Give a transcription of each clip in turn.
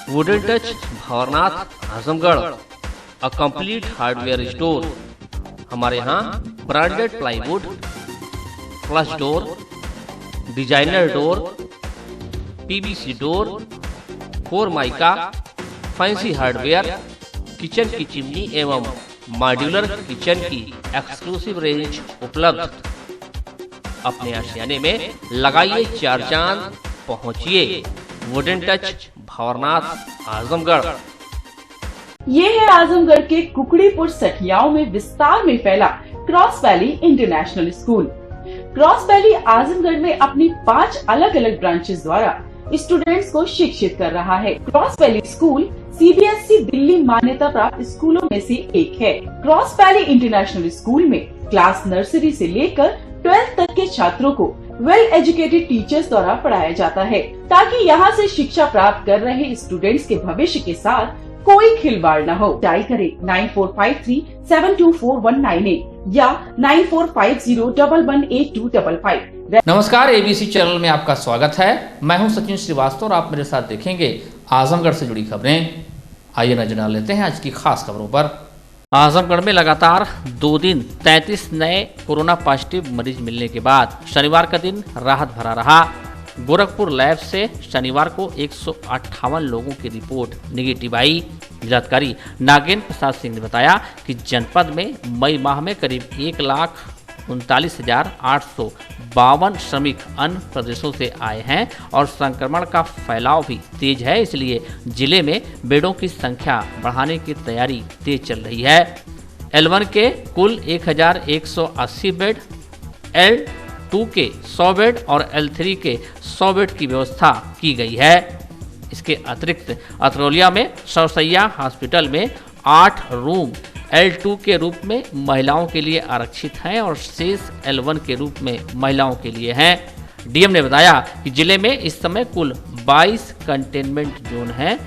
Wooden touch Bhanwarnath Azamgarh, a complete hardware store. हमारे यहाँ branded plywood, flush door, designer door, PVC door, formica, fancy hardware, kitchen की chimney एवं modular kitchen की exclusive range उपलब्ध। अपने आशियाने में लगाइए 4 चांद, पहुंचिए वुडन टच भंवरनाथ आजमगढ़। ये है आजमगढ़ के कुकड़ीपुर सठियाओं में विस्तार में फैला cross valley international school. Cross valley Azamgarh में अपनी 5 अलग अलग ब्रांचेस द्वारा स्टूडेंट्स को शिक्षित कर रहा है। Cross valley school CBSE Delhi मान्यता प्राप्त स्कूलों में से एक है। क्रॉस वैली इंटरनेशनल स्कूल में क्लास नर्सरी से लेकर 12th तक के छात्रों को वेल एजुकेटेड टीचर्स द्वारा पढ़ाया जाता है, ताकि यहाँ से शिक्षा प्राप्त कर रहे स्टूडेंट्स के भविष्य के साथ कोई खिलवाड़ न हो। डायल करें 9453724198 या 9450118255। नमस्कार, एबीसी चैनल में आपका स्वागत है। मैं हूं सचिन श्रीवास्तव और आप मेरे साथ देखेंगे आजमगढ़ से जुड़ी खबरें। आइए नजर डाल लेते हैं आज की खास खबरों पर। आजमगढ़ में लगातार 2 दिन 33 नए कोरोना पॉजिटिव मरीज मिलने के बाद शनिवार का दिन राहत भरा रहा। गोरखपुर लैब से शनिवार को 158 लोगों की रिपोर्ट नेगेटिव आई। जिलाधिकारी नागेंद्र प्रसाद सिंह ने बताया कि जनपद में मई माह में करीब 1,39,852 श्रमिक अन्य प्रदेशों से आए हैं और संक्रमण का फैलाव भी तेज है, इसलिए जिले में बेडों की संख्या बढ़ाने की तैयारी तेज चल रही है। L1 के कुल 1,180 बेड, L2 के 100 बेड और L3 के 100 बेड की व्यवस्था की गई है। इसके अतिरिक्त अतरौलिया में सरसैया हॉस्पिटल में 8 रूम L2 के रूप में महिलाओं के लिए आरक्षित हैं और शेष L1 के रूप में महिलाओं के लिए हैं। डीएम ने बताया कि जिले में इस समय कुल 22 कंटेनमेंट जोन हैं।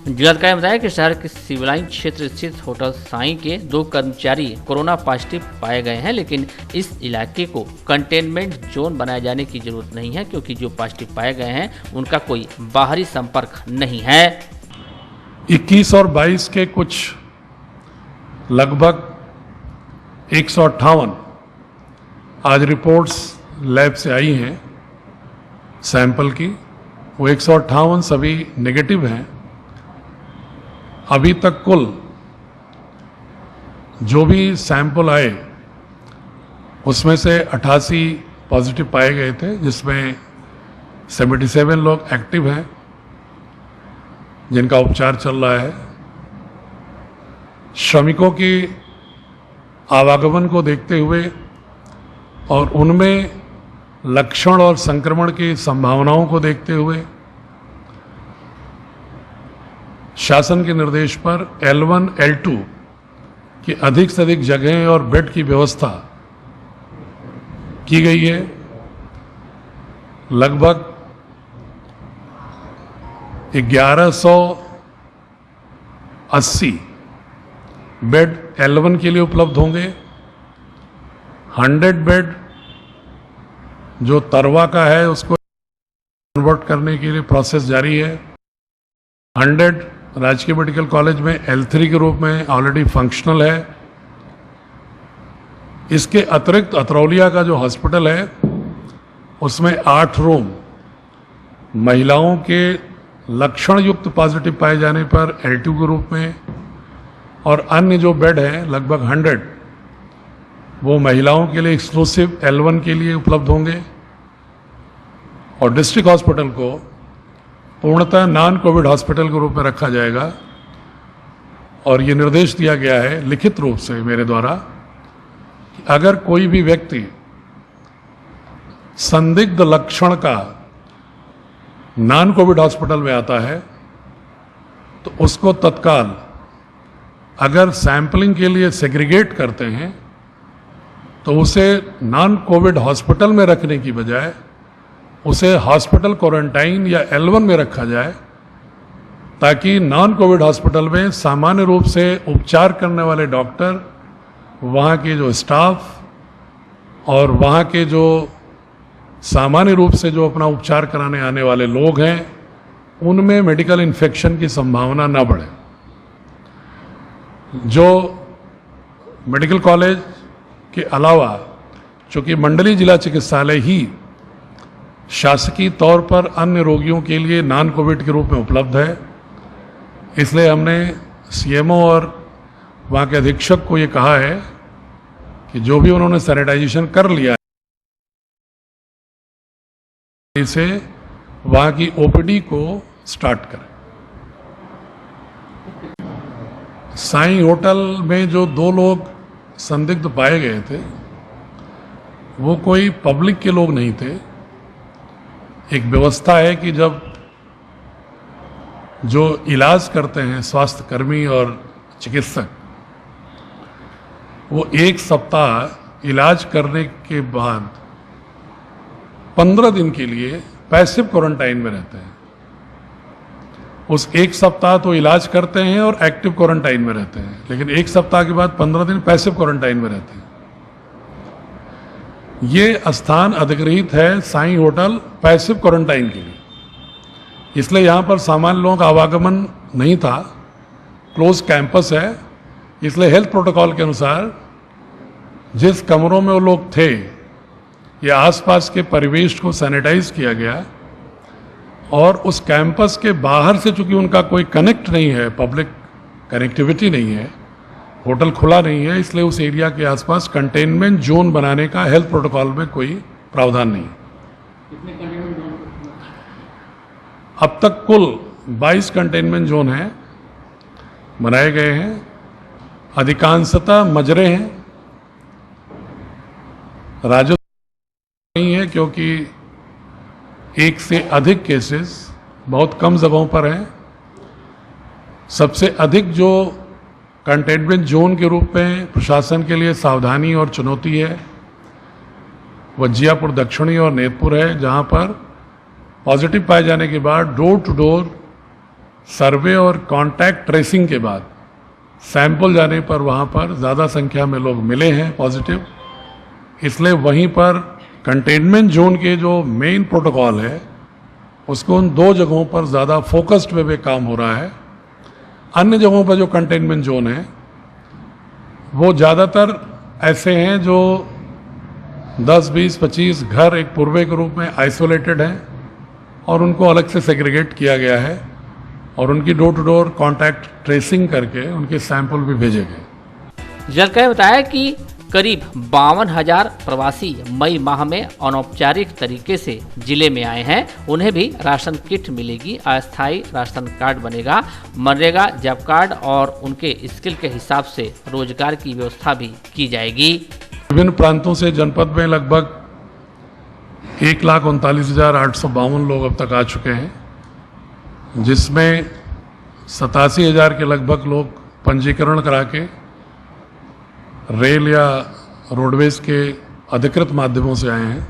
जिलाधिकारी ने बताया कि शहर के सिविल लाइन क्षेत्र स्थित होटल साई के 2 कर्मचारी कोरोना पॉजिटिव पाए गए हैं, लेकिन इस इलाके को कंटेनमेंट जोन बनाए जाने की जरूरत नहीं है, क्योंकि जो पॉजिटिव पाए गए हैं उनका कोई बाहरी संपर्क नहीं है। 21 और 22 के कुछ लगभग 158 आज रिपोर्ट्स लैब से आई हैं सैंपल की। वो 158 सभी नेगेटिव हैं। अभी तक कुल जो भी सैंपल आए उसमें से 88 पॉजिटिव पाए गए थे, जिसमें 77 लोग एक्टिव हैं जिनका उपचार चल रहा है। श्रमिकों की आवागमन को देखते हुए और उनमें लक्षण और संक्रमण की संभावनाओं को देखते हुए शासन के निर्देश पर L1, L2 की अधिक से अधिक जगह और बेड की व्यवस्था की गई है। लगभग 1180 बेड L1 के लिए उपलब्ध होंगे। 100 बेड जो तरवा का है उसको कन्वर्ट करने के लिए प्रोसेस जारी है। 100 राजकीय मेडिकल कॉलेज में L3 के रूप में ऑलरेडी फंक्शनल है। इसके अतिरिक्त अतरौलिया का जो हॉस्पिटल है उसमें 8 रूम महिलाओं के लक्षण युक्त पॉजिटिव पाए जाने पर L2 के रूप में, और अन्य जो बेड हैं लगभग 100 वो महिलाओं के लिए एक्सक्लूसिव L1 के लिए उपलब्ध होंगे। और डिस्ट्रिक्ट हॉस्पिटल को पूर्णतः नॉन कोविड हॉस्पिटल के रूप में रखा जाएगा। और ये निर्देश दिया गया है लिखित रूप से मेरे द्वारा कि अगर कोई भी व्यक्ति संदिग्ध लक्षण का नॉन कोविड हॉस्पिटल में आता है तो उसको तत्काल अगर सैंपलिंग के लिए सेग्रीगेट करते हैं तो उसे नॉन कोविड हॉस्पिटल में रखने की बजाय उसे हॉस्पिटल क्वारंटाइन या L1 में रखा जाए, ताकि नॉन कोविड हॉस्पिटल में सामान्य रूप से उपचार करने वाले डॉक्टर, वहाँ के जो स्टाफ और वहाँ के जो सामान्य रूप से जो अपना उपचार कराने आने वाले लोग हैं उनमें मेडिकल इन्फेक्शन की संभावना न बढ़े। जो मेडिकल कॉलेज के अलावा चूंकि मंडली जिला चिकित्सालय ही शासकीय तौर पर अन्य रोगियों के लिए नॉन कोविड के रूप में उपलब्ध है, इसलिए हमने सीएमओ और वहाँ के अधीक्षक को ये कहा है कि जो भी उन्होंने सैनिटाइजेशन कर लिया है इसे वहाँ की ओपीडी को स्टार्ट करें। साईं होटल में जो 2 लोग संदिग्ध पाए गए थे वो कोई पब्लिक के लोग नहीं थे। एक व्यवस्था है कि जब जो इलाज करते हैं स्वास्थ्य कर्मी और चिकित्सक, वो 1 सप्ताह इलाज करने के बाद 15 दिन के लिए पैसिव क्वारंटाइन में रहते हैं। उस 1 सप्ताह तो इलाज करते हैं और एक्टिव क्वारंटाइन में रहते हैं, लेकिन 1 सप्ताह के बाद 15 दिन पैसिव क्वारंटाइन में रहते हैं। ये स्थान अधिग्रहित है साईं होटल पैसिव क्वारंटाइन के लिए, इसलिए यहाँ पर सामान्य लोगों का आवागमन नहीं था। क्लोज कैंपस है, इसलिए हेल्थ प्रोटोकॉल के अनुसार जिस कमरों में वो लोग थे या आसपास के परिवेश को सैनिटाइज किया गया, और उस कैंपस के बाहर से चूंकि उनका कोई कनेक्ट नहीं है, पब्लिक कनेक्टिविटी नहीं है, होटल खुला नहीं है, इसलिए उस एरिया के आसपास कंटेनमेंट जोन बनाने का हेल्थ प्रोटोकॉल में कोई प्रावधान नहीं है। अब तक कुल 22 कंटेनमेंट जोन हैं, बनाए गए हैं। अधिकांशतः मजरे हैं, राजस्व नहीं है क्योंकि 1 से अधिक केसेस बहुत कम जगहों पर हैं। सबसे अधिक जो कंटेनमेंट जोन के रूप में प्रशासन के लिए सावधानी और चुनौती है वह जियापुर दक्षिणी और नेतपुर है, जहां पर पॉजिटिव पाए जाने के बाद डोर टू डोर सर्वे और कांटेक्ट ट्रेसिंग के बाद सैंपल जाने पर वहां पर ज़्यादा संख्या में लोग मिले हैं पॉजिटिव। इसलिए वहीं पर कंटेनमेंट जोन के जो मेन प्रोटोकॉल है उसको उन 2 जगहों पर ज़्यादा फोकस्ड वे में काम हो रहा है। अन्य जगहों पर जो कंटेनमेंट जोन है वो ज़्यादातर ऐसे हैं जो 10, 20, 25 घर एक पूर्वे के रूप में आइसोलेटेड हैं और उनको अलग से सेग्रीगेट किया गया है और उनकी door to door contact tracing करके उनके सैंपल भी भेजे गए। जानकारी बताया कि करीब 52,000 प्रवासी मई माह में अनौपचारिक तरीके से जिले में आए हैं। उन्हें भी राशन किट मिलेगी, अस्थायी राशन कार्ड बनेगा, मनरेगा जॉब कार्ड और उनके स्किल के हिसाब से रोजगार की व्यवस्था भी की जाएगी। विभिन्न प्रांतों से जनपद में लगभग 1,39,852 लोग अब तक आ चुके हैं, जिसमें 87,000 के लगभग लोग पंजीकरण करा के रेल या रोडवेज के अधिकृत माध्यमों से आए हैं।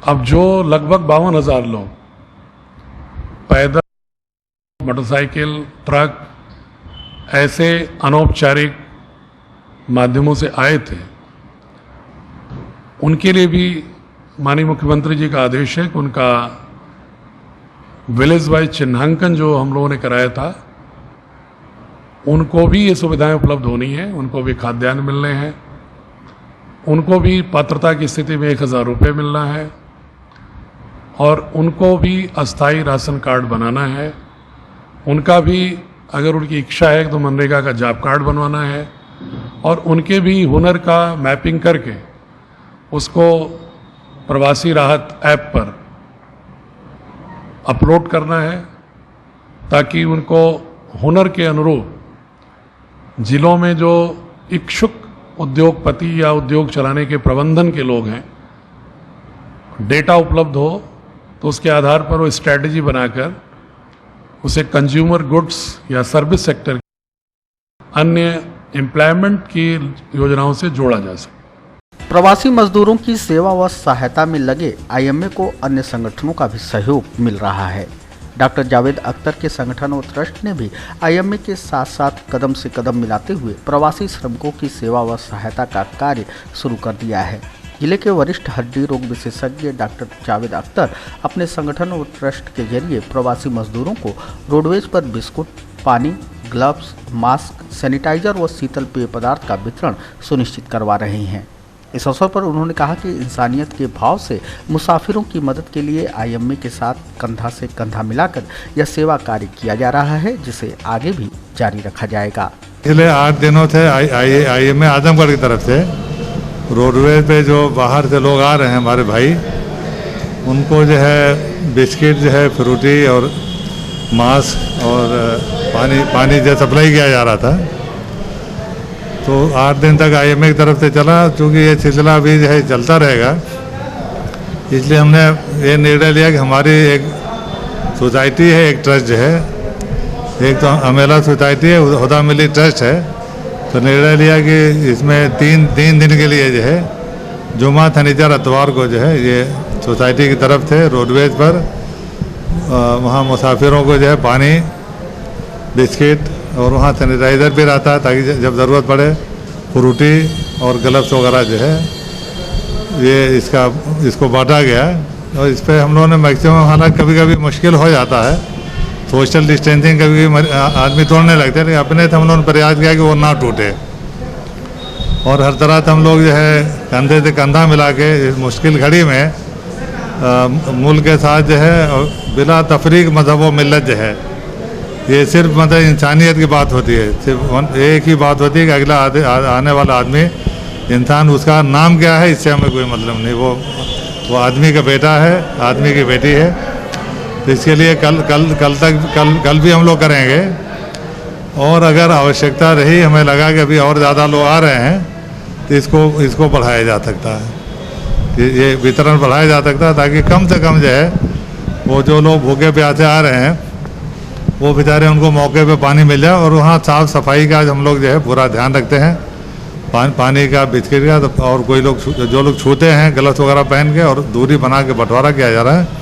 अब जो लगभग 52,000 लोग पैदल, मोटरसाइकिल, ट्रक ऐसे अनौपचारिक माध्यमों से आए थे, उनके लिए भी माननीय मुख्यमंत्री जी का आदेश है कि उनका विलेज वाइज चिन्हांकन जो हम लोगों ने कराया था उनको भी ये सुविधाएं उपलब्ध होनी है। उनको भी खाद्यान्न मिलने हैं, उनको भी पात्रता की स्थिति में 1,000 रुपये मिलना है और उनको भी अस्थायी राशन कार्ड बनाना है। उनका भी अगर उनकी इच्छा है तो मनरेगा का जॉब कार्ड बनवाना है और उनके भी हुनर का मैपिंग करके उसको प्रवासी राहत ऐप पर अपलोड करना है ताकि उनको हुनर के अनुरूप जिलों में जो इच्छुक उद्योगपति या उद्योग चलाने के प्रबंधन के लोग हैं डेटा उपलब्ध हो तो उसके आधार पर वो स्ट्रैटेजी बनाकर उसे कंज्यूमर गुड्स या सर्विस सेक्टर अन्य एम्प्लॉयमेंट की योजनाओं से जोड़ा जा सके। प्रवासी मजदूरों की सेवा व सहायता में लगे आईएमए को अन्य संगठनों का भी सहयोग मिल रहा है। डॉक्टर जावेद अख्तर के संगठन और ट्रस्ट ने भी आईएमए के साथ साथ कदम से कदम मिलाते हुए प्रवासी श्रमिकों की सेवा व सहायता का कार्य शुरू कर दिया है। जिले के वरिष्ठ हड्डी रोग विशेषज्ञ डॉक्टर जावेद अख्तर अपने संगठन और ट्रस्ट के जरिए प्रवासी मजदूरों को रोडवेज पर बिस्कुट, पानी, ग्लव्स, मास्क, सैनिटाइजर व शीतल पेय पदार्थ का वितरण सुनिश्चित करवा रहे हैं। इस अवसर पर उन्होंने कहा कि इंसानियत के भाव से मुसाफिरों की मदद के लिए आईएमए के साथ कंधा से कंधा मिलाकर यह सेवा कार्य किया जा रहा है, जिसे आगे भी जारी रखा जाएगा। पिछले 8 दिनों से आईएमए आजमगढ़ की तरफ से रोडवेज पे जो बाहर से लोग आ रहे हैं हमारे भाई, उनको जो है बिस्किट जो है फ्रूटी और मास्क और पानी जो सप्लाई किया जा रहा था। तो 8 दिन तक आईएमए की तरफ से चला। चूँकि ये सिलसिला अभी जो है चलता रहेगा, इसलिए हमने ये निर्णय लिया कि हमारी एक सोसाइटी है, एक ट्रस्ट जो है, एक तो अमेला सोसाइटी है, हुदा मिली ट्रस्ट है। तो निर्णय लिया कि इसमें तीन दिन के लिए जो है जुमा, शनिचर, इतवार को जो है ये सोसाइटी की तरफ से रोडवेज पर वहाँ मुसाफिरों को जो है पानी, बिस्किट और वहाँ सैनिटाइज़र भी रहता है, ताकि जब ज़रूरत पड़े फ्रूटी और ग्लव्स वगैरह जो है ये इसको बांटा गया। और इस पर हम लोगों ने मैक्सिमम, हालांकि कभी कभी मुश्किल हो जाता है, सोशल डिस्टेंसिंग कभी कभी आदमी तोड़ने लगते हैं, लेकिन अपने से हम लोगों ने प्रयास किया कि वो ना टूटे। और हर तरह से हम लोग जो है कंधे से कंधा मिला के इस मुश्किल घड़ी में मुल्क के साथ जो है और बिला तफरीक मजहब व मिल्लत जो है, ये सिर्फ मतलब इंसानियत की बात होती है। सिर्फ एक ही बात होती है कि अगला आने वाला आदमी इंसान, उसका नाम क्या है इससे हमें कोई मतलब नहीं, वो आदमी का बेटा है, आदमी की बेटी है। तो इसके लिए कल भी हम लोग करेंगे। और अगर आवश्यकता रही, हमें लगा कि अभी और ज़्यादा लोग आ रहे हैं, तो इसको बढ़ाया जा सकता है, ये वितरण बढ़ाया जा सकता है, ताकि कम से कम जो है वो जो लोग भूखे प्यासे आ रहे हैं वो बेचारे, उनको मौके पे पानी मिल जाए। और वहाँ साफ़ सफाई का हम लोग जो है पूरा ध्यान रखते हैं, पानी का, बिस्किट का। तो और कोई लोग जो लोग छूते हैं ग्लव्स वगैरह पहन के, और दूरी बना के बंटवारा किया जा रहा है।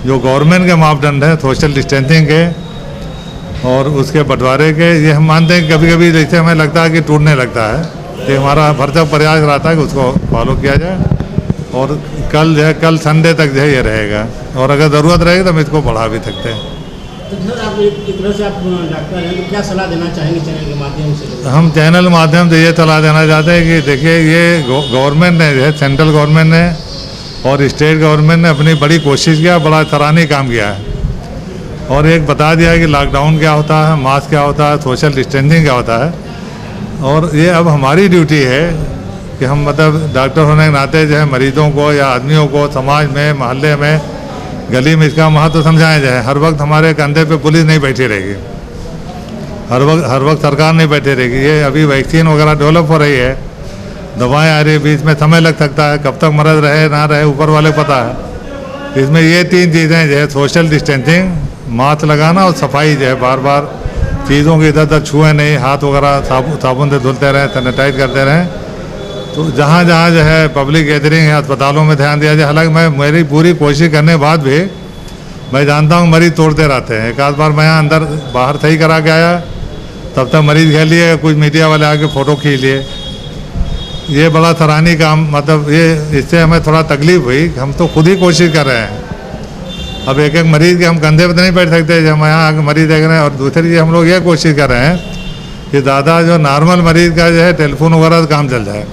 जो गवर्नमेंट के मापदंड है सोशल डिस्टेंसिंग के और उसके बंटवारे के, ये हम मानते हैं कि कभी कभी जैसे हमें लगता है कि टूटने लगता है, ये हमारा भरसक प्रयास रहता है कि उसको फॉलो किया जाए। और कल संडे तक जो है ये रहेगा, और अगर ज़रूरत रहेगी तो हम इसको बढ़ा भी सकते हैं। तो सर, आप एक तरह से आप डॉक्टर हैं, तो क्या सलाह देना चाहेंगे चैनल के माध्यम से? हम चैनल के माध्यम से ये सलाह देना चाहते हैं कि देखिए, ये गवर्नमेंट ने जो है, सेंट्रल गवर्नमेंट ने और स्टेट गवर्नमेंट ने अपनी बड़ी कोशिश किया, बड़ा सराहनीय काम किया है। और एक बता दिया है कि लॉकडाउन क्या होता है, मास्क क्या होता है, सोशल डिस्टेंसिंग क्या होता है। और ये अब हमारी ड्यूटी है कि हम मतलब डॉक्टर होने के नाते जो है मरीजों को या आदमियों को समाज में, मोहल्ले में, गली में इसका महत्व समझाया जाए। हर वक्त हमारे कंधे पे पुलिस नहीं बैठी रहेगी, हर वक्त सरकार नहीं बैठी रहेगी। ये अभी वैक्सीन वगैरह डेवलप हो रही है, दवाएं आ रही है, बीच में समय लग सकता है, कब तक मरज रहे ना रहे ऊपर वाले पता है। इसमें ये 3 चीज़ें जो है, सोशल डिस्टेंसिंग, मास्क लगाना और सफाई जो है, बार बार चीज़ों के इधर उधर छुए नहीं, हाथ वगैरह साबुन से धुलते रहें, सैनिटाइज करते रहें। तो जहाँ जहाँ जो है पब्लिक गैदरिंग है, अस्पतालों में ध्यान दिया जाए। हालांकि मेरी पूरी कोशिश करने के बाद भी मैं जानता हूँ मरीज़ तोड़ते रहते हैं। एक आध बार मैं यहाँ अंदर बाहर सही करा के आया, तब तक मरीज़ घेर लिए, कुछ मीडिया वाले आके फ़ोटो खींच लिए। ये बड़ा सराहनीय काम, मतलब ये इससे हमें थोड़ा तकलीफ हुई। हम तो खुद ही कोशिश कर रहे हैं। अब एक एक मरीज़ के हम कंधे पर तो नहीं बैठ सकते, जब हम यहाँ आके मरीज़ देख रहे हैं। और दूसरी चीज़ हम लोग ये कोशिश कर रहे हैं कि ज़्यादा जो नॉर्मल मरीज़ का जो है टेलीफोन वगैरह से काम चल जाए।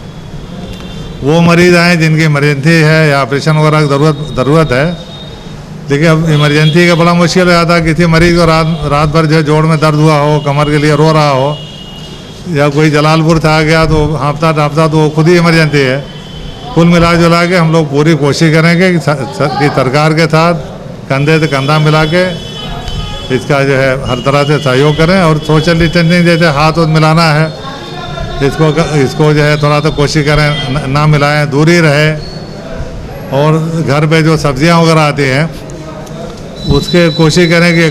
वो मरीज़ आए जिनकी इमरजेंसी है या ऑपरेशन वगैरह की ज़रूरत है। लेकिन अब इमरजेंसी का बड़ा मुश्किल हो जाता है। किसी मरीज़ को रात भर जो है जोड़ में दर्द हुआ हो, कमर के लिए रो रहा हो, या कोई जलालपुर से आ गया तो हाँफता तो खुद ही इमरजेंसी है। कुल मिला जुला के हम लोग पूरी कोशिश करेंगे कि सरकार के साथ कंधे से कंधा मिला के इसका जो है हर तरह से सहयोग करें। और सोशल डिस्टेंसिंग जैसे हाथ मिलाना है, इसको जो है थोड़ा तो कोशिश करें ना मिलाएं, दूरी रहे। और घर पे जो सब्जियां वगैरह आती हैं उसके कोशिश करें कि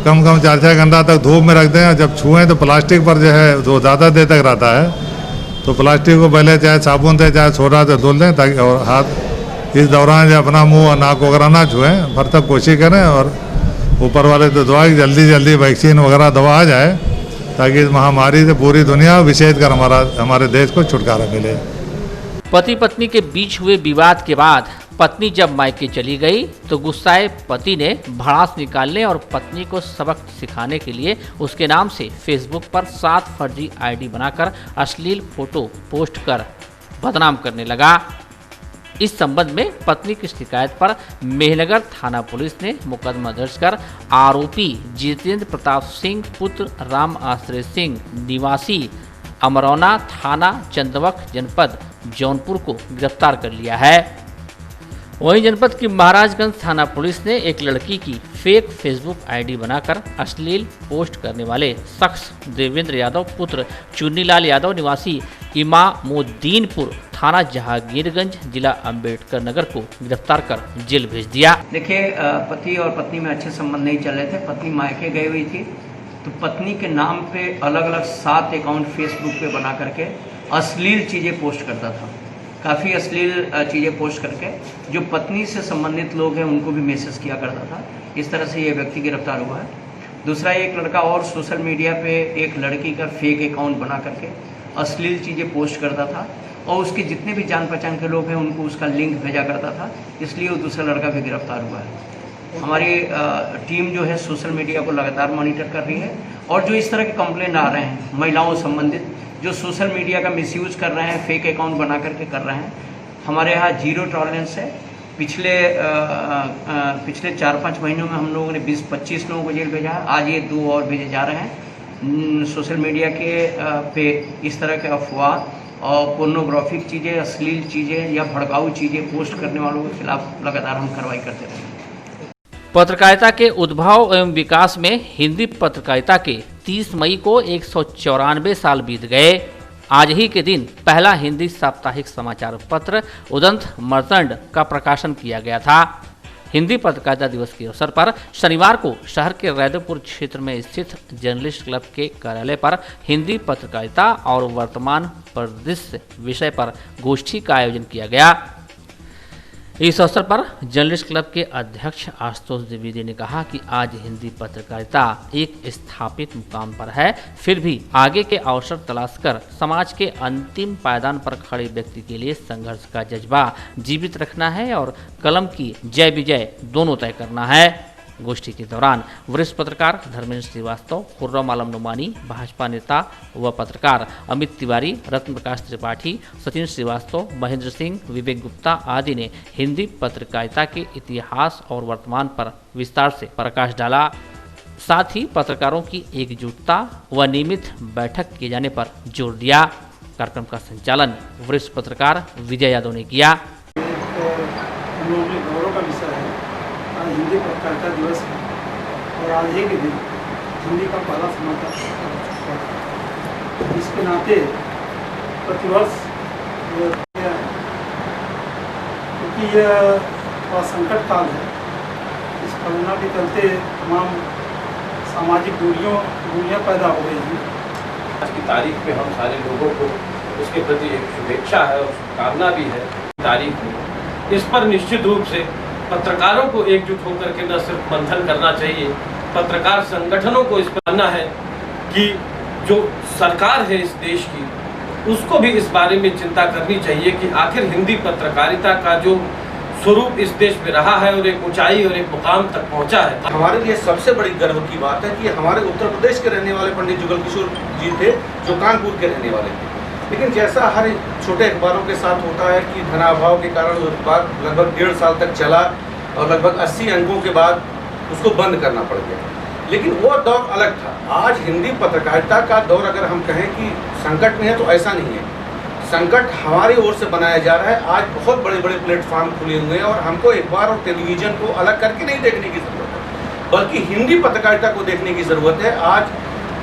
कम 4-6 घंटा तक धूप में रख दें। जब छुएं तो प्लास्टिक पर जो है जो ज़्यादा देर तक रहता है, तो प्लास्टिक को पहले चाहे साबुन से चाहे सोडा से धुल दें, ताकि और हाथ इस दौरान जो अपना मुंह और नाक वगैरह ना छुएं। भर तक कोशिश करें और ऊपर वाले तो दुआ कि जल्दी वैक्सीन वगैरह दवा आ जाए, ताकि इस महामारी से पूरी दुनिया, विशेषकर हमारे देश को छुटकारा मिले। पति पत्नी के बीच हुए विवाद के बाद पत्नी जब मायके चली गई तो गुस्साए पति ने भड़ास निकालने और पत्नी को सबक सिखाने के लिए उसके नाम से फेसबुक पर 7 फर्जी आईडी बनाकर अश्लील फोटो पोस्ट कर बदनाम करने लगा। इस संबंध में पत्नी की शिकायत पर मेहनगर थाना पुलिस ने मुकदमा दर्ज कर आरोपी जितेंद्र प्रताप सिंह पुत्र राम आश्रय सिंह निवासी अमरौना थाना चंदवक जनपद जौनपुर को गिरफ्तार कर लिया है। वहीं जनपद की महाराजगंज थाना पुलिस ने एक लड़की की फेक फेसबुक आईडी बनाकर अश्लील पोस्ट करने वाले शख्स देवेंद्र यादव पुत्र चुन्नीलाल यादव निवासी इमामुद्दीनपुर थाना जहांगीरगंज जिला अंबेडकर नगर को गिरफ्तार कर जेल भेज दिया। देखिए, पति और पत्नी में अच्छे संबंध नहीं चल रहे थे। पत्नी मायके गई हुई थी तो पत्नी के नाम पे अलग अलग 7 अकाउंट फेसबुक पे बना करके अश्लील चीज़ें पोस्ट करता था। काफ़ी अश्लील चीज़ें पोस्ट करके जो पत्नी से संबंधित लोग हैं उनको भी मैसेज किया करता था। इस तरह से ये व्यक्ति गिरफ्तार हुआ है। दूसरा, एक लड़का और सोशल मीडिया पे एक लड़की का फेक अकाउंट बना करके अश्लील चीज़ें पोस्ट करता था और उसके जितने भी जान पहचान के लोग हैं उनको उसका लिंक भेजा करता था, इसलिए वो दूसरा लड़का भी गिरफ्तार हुआ है। हमारी टीम जो है सोशल मीडिया को लगातार मॉनिटर कर रही है और जो इस तरह के कंप्लेंट आ रहे हैं महिलाओं संबंधित जो सोशल मीडिया का मिसयूज कर रहे हैं, फेक अकाउंट बना करके कर रहे हैं, हमारे यहाँ 0 टॉलरेंस है। पिछले 4-5 महीनों में हम लोगों ने 20-25 लोगों को जेल भेजा है। आज ये 2 और भेजे जा रहे हैं। सोशल मीडिया के पे इस तरह के अफवाह और पोर्नोग्राफिक चीज़ें, अश्लील चीज़ें या भड़काऊ चीज़ें पोस्ट करने वालों के खिलाफ लगातार हम कार्रवाई करते रहेंगे। पत्रकारिता के उद्भव एवं विकास में हिंदी पत्रकारिता के 30 मई को 194 साल बीत गए। आज ही के दिन पहला हिंदी साप्ताहिक समाचार पत्र उदंत मर्तंड का प्रकाशन किया गया था। हिंदी पत्रकारिता दिवस के अवसर पर शनिवार को शहर के रैदपुर क्षेत्र में स्थित जर्नलिस्ट क्लब के कार्यालय पर हिंदी पत्रकारिता और वर्तमान परिदृश्य विषय पर गोष्ठी का आयोजन किया गया। इस अवसर पर जर्नलिस्ट क्लब के अध्यक्ष आशुतोष द्विवेदी ने कहा कि आज हिंदी पत्रकारिता एक स्थापित मुकाम पर है, फिर भी आगे के अवसर तलाश कर समाज के अंतिम पायदान पर खड़े व्यक्ति के लिए संघर्ष का जज्बा जीवित रखना है और कलम की जय विजय दोनों तय करना है। गोष्ठी के दौरान वरिष्ठ पत्रकार धर्मेंद्र श्रीवास्तव, खुर्रम आलम नुमानी, भाजपा नेता व पत्रकार अमित तिवारी, रत्न प्रकाश त्रिपाठी, सचिन श्रीवास्तव, महेंद्र सिंह, विवेक गुप्ता आदि ने हिंदी पत्रकारिता के इतिहास और वर्तमान पर विस्तार से प्रकाश डाला। साथ ही पत्रकारों की एकजुटता व नियमित बैठक किए जाने पर जोर दिया। कार्यक्रम का संचालन वरिष्ठ पत्रकार विजय यादव ने किया। हिंदी पत्रकारिता दिवस है और आज ही के दिन हिंदी का पहला समाचार इसके नाते प्रतिवर्ष क्योंकि यह थोड़ा संकट काल है, इस कोरोना के चलते तमाम सामाजिक दूरियां पैदा हो गई हैं। आज की तारीख में हम सारे लोगों को उसके प्रति एक शुभेच्छा है और शुभकामना भी है। तारीख में इस पर निश्चित रूप से पत्रकारों को एकजुट होकर के न सिर्फ मंथन करना चाहिए, पत्रकार संगठनों को इस पर करना है कि जो सरकार है इस देश की उसको भी इस बारे में चिंता करनी चाहिए कि आखिर हिंदी पत्रकारिता का जो स्वरूप इस देश में रहा है और एक ऊंचाई और एक मुकाम तक पहुंचा है। हमारे लिए सबसे बड़ी गर्व की बात है कि हमारे उत्तर प्रदेश के रहने वाले पंडित जुगल किशोर जी थे जो कानपुर के रहने वाले थे, लेकिन जैसा हर छोटे अखबारों के साथ होता है कि धनाभाव के कारण अखबार लगभग 1.5 साल तक चला और लगभग 80 अंकों के बाद उसको बंद करना पड़ गया, लेकिन वो दौर अलग था। आज हिंदी पत्रकारिता का दौर अगर हम कहें कि संकट में है तो ऐसा नहीं है, संकट हमारी ओर से बनाया जा रहा है। आज बहुत बड़े बड़े प्लेटफॉर्म खुले हुए हैं और हमको अखबार और टेलीविज़न को अलग करके नहीं देखने की ज़रूरत है, बल्कि हिंदी पत्रकारिता को देखने की ज़रूरत है। आज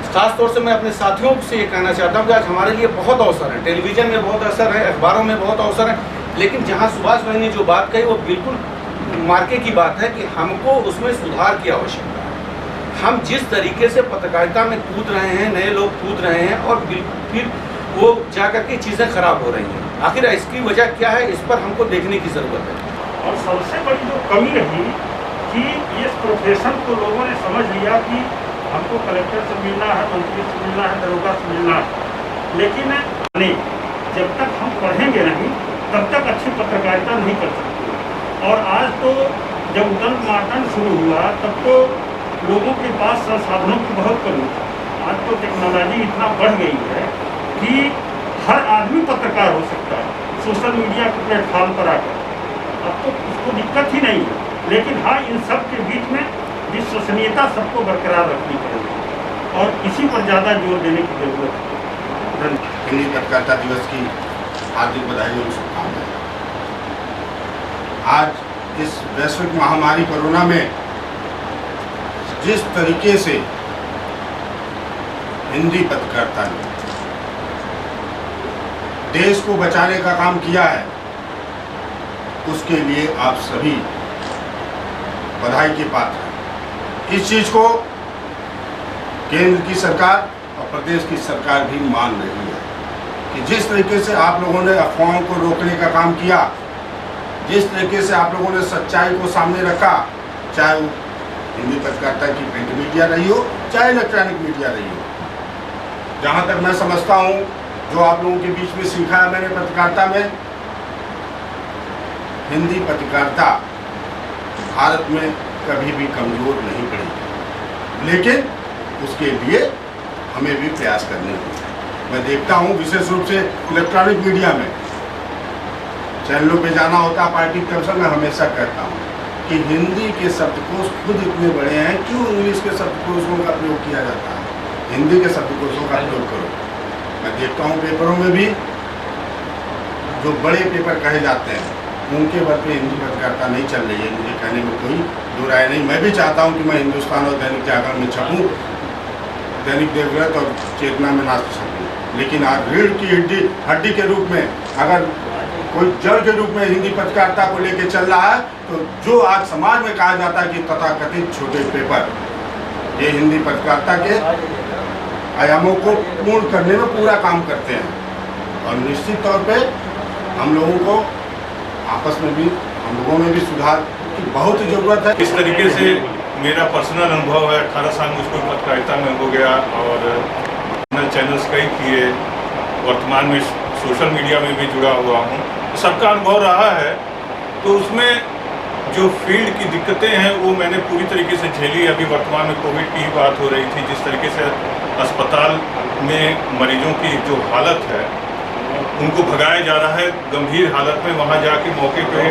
खास तौर से मैं अपने साथियों से ये कहना चाहता हूँ कि आज हमारे लिए बहुत अवसर है, टेलीविज़न में बहुत अवसर है, अखबारों में बहुत अवसर है, लेकिन जहाँ सुभाष भाई ने जो बात कही वो बिल्कुल मार्के की बात है कि हमको उसमें सुधार की आवश्यकता है। हम जिस तरीके से पत्रकारिता में कूद रहे हैं, नए लोग कूद रहे हैं और फिर वो जा करके चीज़ें खराब हो रही हैं, आखिर इसकी वजह क्या है, इस पर हमको देखने की ज़रूरत है। और सबसे बड़ी जो कमी रही कि इस प्रोफेशन को लोगों ने समझ लिया कि हमको कलेक्टर से मिलना है, मंत्री से मिलना है, दरोगा से मिलना है, लेकिन नहीं, जब तक हम पढ़ेंगे नहीं तब तक अच्छी पत्रकारिता नहीं कर सकते। और आज तो जब उद्यम शुरू हुआ तब तो लोगों के पास संसाधनों की बहुत कमी थी। आज तो टेक्नोलॉजी इतना बढ़ गई है कि हर आदमी पत्रकार हो सकता है सोशल मीडिया के प्लेटफॉर्म पर आकर। अब तो उसको दिक्कत ही नहीं है, लेकिन हाँ, इन सब के बीच में विश्वसनीयता सबको बरकरार रखनी चाहिए और इसी पर ज़्यादा जोर देने की जरूरत है। हिंदी पत्रकारिता दिवस की हार्दिक बधाई और शुभकामनाएं। आज इस वैश्विक महामारी कोरोना में जिस तरीके से हिंदी पत्रकारिता ने देश को बचाने का काम किया है, उसके लिए आप सभी बधाई के पात्र हैं। इस चीज को केंद्र की सरकार और प्रदेश की सरकार भी मान रही है कि जिस तरीके से आप लोगों ने अफवाहों को रोकने का काम किया, जिस तरीके से आप लोगों ने सच्चाई को सामने रखा, चाहे वो हिंदी पत्रकारिता की प्रिंट मीडिया रही हो, चाहे इलेक्ट्रॉनिक मीडिया रही हो। जहाँ तक मैं समझता हूँ, जो आप लोगों के बीच में सीखा है मैंने पत्रकारिता में, हिंदी पत्रकारिता भारत में कभी भी कमजोर नहीं पड़ी, लेकिन उसके लिए हमें भी प्रयास करने होंगे। मैं देखता हूँ विशेष रूप से इलेक्ट्रॉनिक मीडिया में चैनलों पे जाना होता है पार्टी की तरफ से, मैं हमेशा कहता हूँ कि हिंदी के शब्दकोश खुद इतने बड़े हैं, क्यों इंग्लिश के शब्दकोशों का प्रयोग किया जाता है? हिंदी के शब्दकोशों का प्रयोग करो। मैं देखता हूँ पेपरों में भी जो बड़े पेपर कहे जाते हैं उनके वर्ग पे हिंदी पत्रकारिता नहीं चल रही है। मुझे कहने में कोई दो राय नहीं। मैं भी चाहता हूँ कि मैं हिंदुस्तान और दैनिक जागरण में छपूँ, दैनिक देवव्रत और चेतना में ना छपूँ, लेकिन आज रीढ़ की हड्डी के रूप में अगर कोई जड़ के रूप में हिंदी पत्रकारिता को लेकर चल रहा है, तो जो आज समाज में कहा जाता है कि तथाकथित छोटे पेपर, ये हिंदी पत्रकारिता के आयामों को पूर्ण करने में पूरा काम करते हैं। और निश्चित तौर पे हम लोगों को आपस में भी, हम लोगों में भी सुधार की बहुत ही जरूरत है। इस तरीके से मेरा पर्सनल अनुभव है, 18 साल मुझको पत्रकारिता में हो गया और मैंने चैनल्स कई किए, वर्तमान में सोशल मीडिया में भी जुड़ा हुआ हूँ। सबका अनुभव रहा है, तो उसमें जो फील्ड की दिक्कतें हैं वो मैंने पूरी तरीके से झेली। अभी वर्तमान में कोविड की बात हो रही थी, जिस तरीके से अस्पताल में मरीजों की जो हालत है उनको भगाया जा रहा है गंभीर हालत में, वहाँ जाके मौके पे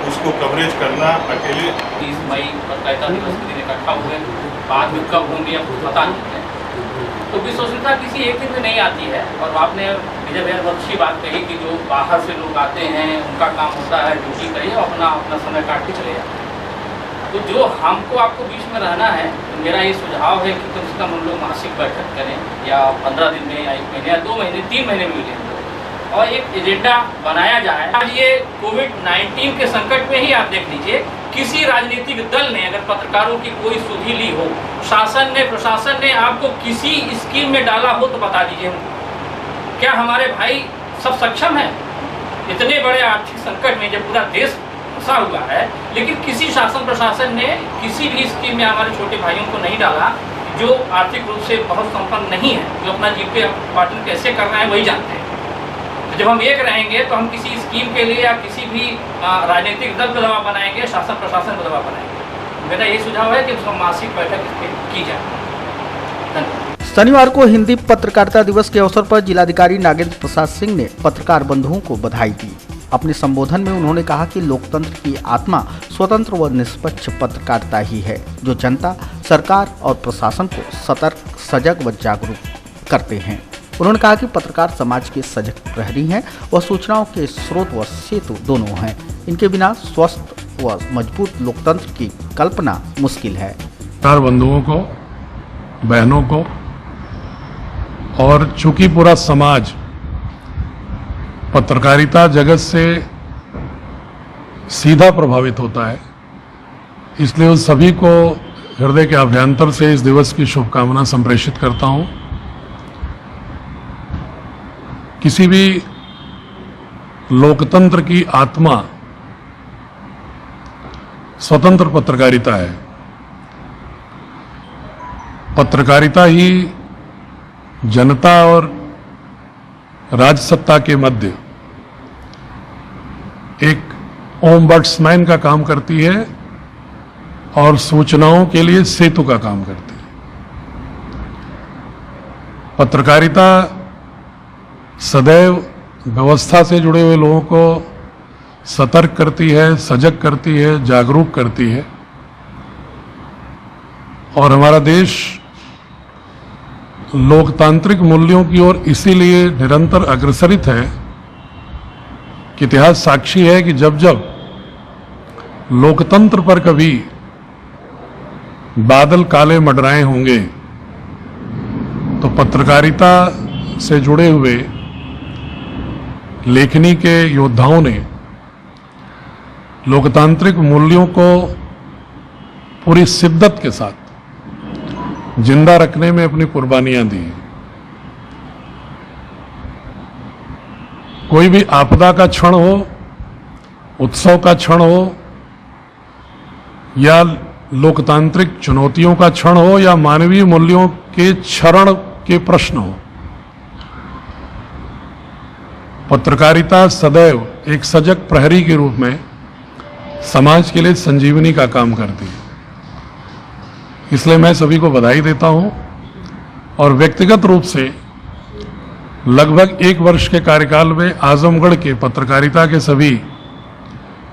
उसको कवरेज करना अकेले। 30 मई पत्रकारिता दिवस के दिन इकट्ठा हुए, बाद में कब होंगे अब पता नहीं है। तो विश्वसनीयता किसी एक दिन में नहीं आती है। और आपने विजय भैया बहुत अच्छी बात कही कि जो बाहर से लोग आते हैं उनका काम होता है ड्यूटी करिए और अपना समय काट के चले जाते हैं। तो जो हमको आपको बीच में रहना है, तो मेरा ये सुझाव है कि कम से कम हम लोग मासिक बैठक करें, या 15 दिन में, या 1 महीने, या 2 महीने, 3 महीने में मिलें, और एक एजेंडा बनाया जाए। आज ये कोविड-19 के संकट में ही आप देख लीजिए, किसी राजनीतिक दल ने अगर पत्रकारों की कोई सुधि ली हो, शासन ने, प्रशासन ने आपको किसी स्कीम में डाला हो तो बता दीजिए हमको। क्या हमारे भाई सब सक्षम हैं? इतने बड़े आर्थिक संकट में जब पूरा देश फंसा हुआ है, लेकिन किसी शासन प्रशासन ने किसी भी स्कीम में हमारे छोटे भाइयों को नहीं डाला जो आर्थिक रूप से बहुत संपन्न नहीं है, जो अपना जीविकोपार्जन कैसे करना है वही जानते हैं। तो जब हम एक रहेंगे तो हम किसी स्कीम के लिए या किसी भी राजनीतिक दल को दबाव बनाएंगे, शासन प्रशासन को दबाव बनाएंगे। मेरा ये सुझाव है कि उसको मासिक बैठक की जाए। शनिवार को हिंदी पत्रकारिता दिवस के अवसर पर जिलाधिकारी नागेंद्र प्रसाद सिंह ने पत्रकार बंधुओं को बधाई दी। अपने संबोधन में उन्होंने कहा कि लोकतंत्र की आत्मा स्वतंत्र व निष्पक्ष पत्रकारिता ही है, जो जनता, सरकार और प्रशासन को सतर्क, सजग व जागरूक करते हैं। उन्होंने कहा कि पत्रकार समाज के सजग प्रहरी हैं व सूचनाओं के स्रोत व सेतु दोनों हैं। इनके बिना स्वस्थ व मजबूत लोकतंत्र की कल्पना मुश्किल है। पत्रकार बंधुओं को, बहनों को, और चूंकि पूरा समाज पत्रकारिता जगत से सीधा प्रभावित होता है, इसलिए उन सभी को हृदय के अभ्यंतर से इस दिवस की शुभकामना संप्रेषित करता हूं। किसी भी लोकतंत्र की आत्मा स्वतंत्र पत्रकारिता है। पत्रकारिता ही जनता और राजसत्ता के मध्य एक ओम्बड्समैन का काम करती है और सूचनाओं के लिए सेतु का काम करती है। पत्रकारिता सदैव व्यवस्था से जुड़े हुए लोगों को सतर्क करती है, सजग करती है, जागरूक करती है। और हमारा देश लोकतांत्रिक मूल्यों की ओर इसीलिए निरंतर अग्रसरित है कि इतिहास साक्षी है कि जब जब लोकतंत्र पर कभी बादल काले मंडराए होंगे तो पत्रकारिता से जुड़े हुए लेखनी के योद्धाओं ने लोकतांत्रिक मूल्यों को पूरी शिद्दत के साथ जिंदा रखने में अपनी कुर्बानियां दी। कोई भी आपदा का क्षण हो, उत्सव का क्षण हो, या लोकतांत्रिक चुनौतियों का क्षण हो, या मानवीय मूल्यों के क्षरण के प्रश्न हो, पत्रकारिता सदैव एक सजग प्रहरी के रूप में समाज के लिए संजीवनी का काम करती है। इसलिए मैं सभी को बधाई देता हूं और व्यक्तिगत रूप से लगभग 1 वर्ष के कार्यकाल में आजमगढ़ के पत्रकारिता के सभी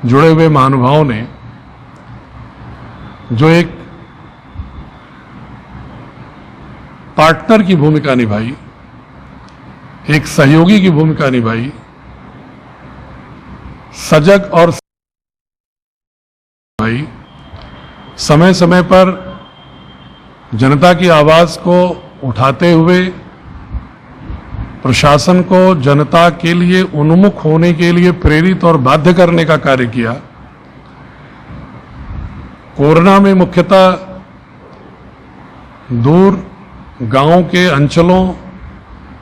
जुड़े हुए महानुभावों ने जो एक पार्टनर की भूमिका निभाई, एक सहयोगी की भूमिका निभाई, सजग और भाई समय समय पर जनता की आवाज को उठाते हुए प्रशासन को जनता के लिए उन्मुख होने के लिए प्रेरित और बाध्य करने का कार्य किया। कोरोना में मुख्यतः दूर गांवों के अंचलों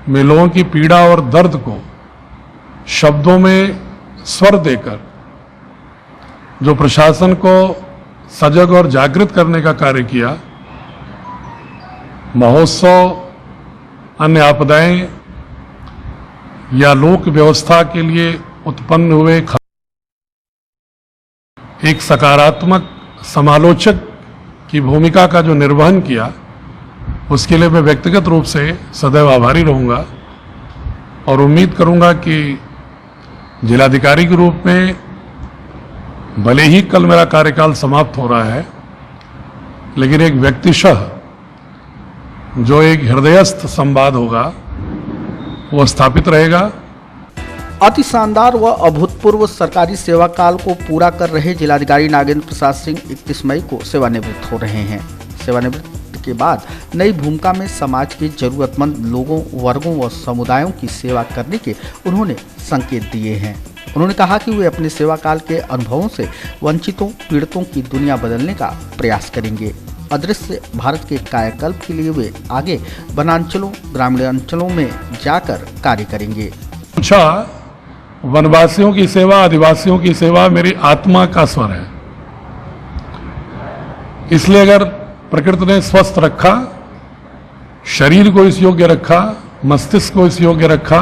में लोगों की पीड़ा और दर्द को शब्दों में स्वर देकर जो प्रशासन को सजग और जागृत करने का कार्य किया। महोत्सव, अन्य आपदाएं या लोक व्यवस्था के लिए उत्पन्न हुए एक सकारात्मक समालोचक की भूमिका का जो निर्वहन किया, उसके लिए मैं व्यक्तिगत रूप से सदैव आभारी रहूंगा और उम्मीद करूंगा कि जिलाधिकारी के रूप में भले ही कल मेरा कार्यकाल समाप्त हो रहा है, लेकिन एक व्यक्तिशः जो एक हृदयस्थ संवाद होगा वो स्थापित रहेगा। अति शानदार व अभूतपूर्व सरकारी सेवा काल को पूरा कर रहे जिलाधिकारी नागेंद्र प्रसाद सिंह 31 मई को सेवानिवृत्त हो रहे हैं। सेवानिवृत्ति के बाद नई भूमिका में समाज के जरूरतमंद लोगों, वर्गों व समुदायों की सेवा करने के उन्होंने संकेत दिए हैं। उन्होंने कहा कि वे अपने सेवा काल के अनुभवों से वंचितों, पीड़ितों की दुनिया बदलने का प्रयास करेंगे। अदृश्य भारत के कायाकल्प के लिए वे आगे वनांचलों, ग्रामीण अंचलों में जाकर कार्य करेंगे। अच्छा, वनवासियों की सेवा, आदिवासियों की सेवा मेरी आत्मा का स्वर है। इसलिए अगर प्रकृति ने स्वस्थ रखा, शरीर को इस योग्य रखा, मस्तिष्क को इस योग्य रखा,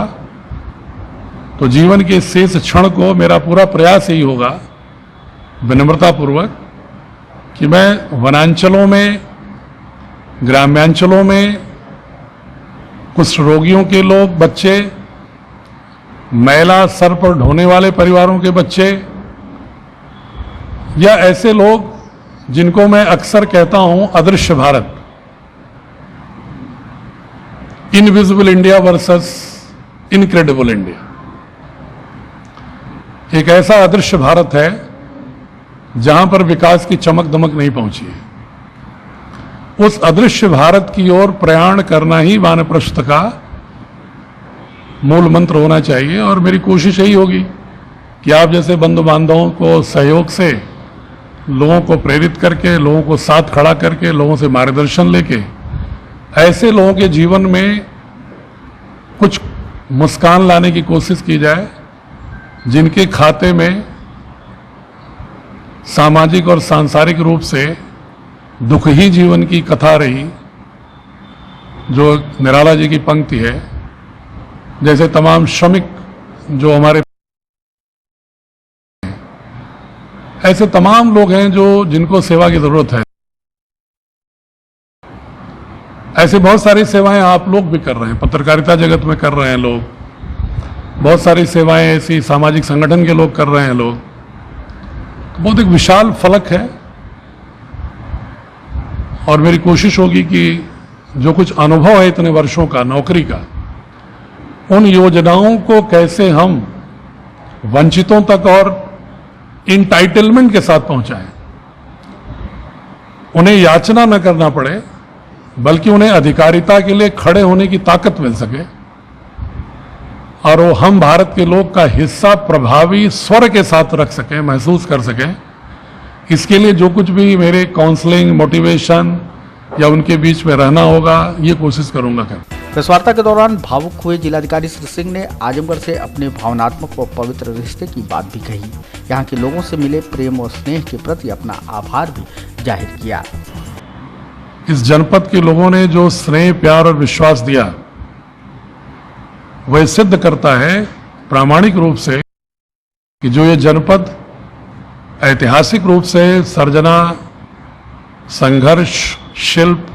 तो जीवन के शेष क्षण को मेरा पूरा प्रयास यही होगा विनम्रतापूर्वक कि मैं वनांचलों में, ग्राम्यांचलों में कुछ रोगियों के लोग, बच्चे, मैला सर पर ढोने वाले परिवारों के बच्चे, या ऐसे लोग जिनको मैं अक्सर कहता हूं अदृश्य Bharat, invisible India versus incredible India, एक ऐसा अदृश्य भारत है जहां पर विकास की चमक दमक नहीं पहुंची है। उस अदृश्य भारत की ओर प्रयाण करना ही वानप्रस्थ का मूल मंत्र होना चाहिए। और मेरी कोशिश यही होगी कि आप जैसे बंधु बांधवों को सहयोग से, लोगों को प्रेरित करके, लोगों को साथ खड़ा करके, लोगों से मार्गदर्शन लेके, ऐसे लोगों के जीवन में कुछ मुस्कान लाने की कोशिश की जाए जिनके खाते में सामाजिक और सांसारिक रूप से दुख ही जीवन की कथा रही। जो निराला जी की पंक्ति है, जैसे तमाम श्रमिक जो हमारे ऐसे तमाम लोग हैं जो जिनको सेवा की जरूरत है। ऐसे बहुत सारी सेवाएं आप लोग भी कर रहे हैं, पत्रकारिता जगत में कर रहे हैं लोग, बहुत सारी सेवाएं ऐसी सामाजिक संगठन के लोग कर रहे हैं लोग। तो बहुत एक विशाल फलक है और मेरी कोशिश होगी कि जो कुछ अनुभव है इतने वर्षों का नौकरी का, उन योजनाओं को कैसे हम वंचितों तक और इंटाइटलमेंट के साथ पहुंचाएं, उन्हें याचना न करना पड़े बल्कि उन्हें अधिकारिता के लिए खड़े होने की ताकत मिल सके और वो हम भारत के लोग का हिस्सा प्रभावी स्वर के साथ रख सकें, महसूस कर सकें। इसके लिए जो कुछ भी मेरे काउंसलिंग, मोटिवेशन या उनके बीच में रहना होगा, ये कोशिश करूंगा कर। प्रेस वार्ता के दौरान भावुक हुए जिलाधिकारी श्री सिंह ने आजमगढ़ से अपने भावनात्मक व पवित्र रिश्ते की बात भी कही। यहाँ के लोगों से मिले प्रेम और स्नेह के प्रति अपना आभार भी जाहिर किया। इस जनपद के लोगों ने जो स्नेह, प्यार और विश्वास दिया, वह सिद्ध करता है प्रामाणिक रूप से कि जो ये जनपद ऐतिहासिक रूप से सर्जना, संघर्ष, शिल्प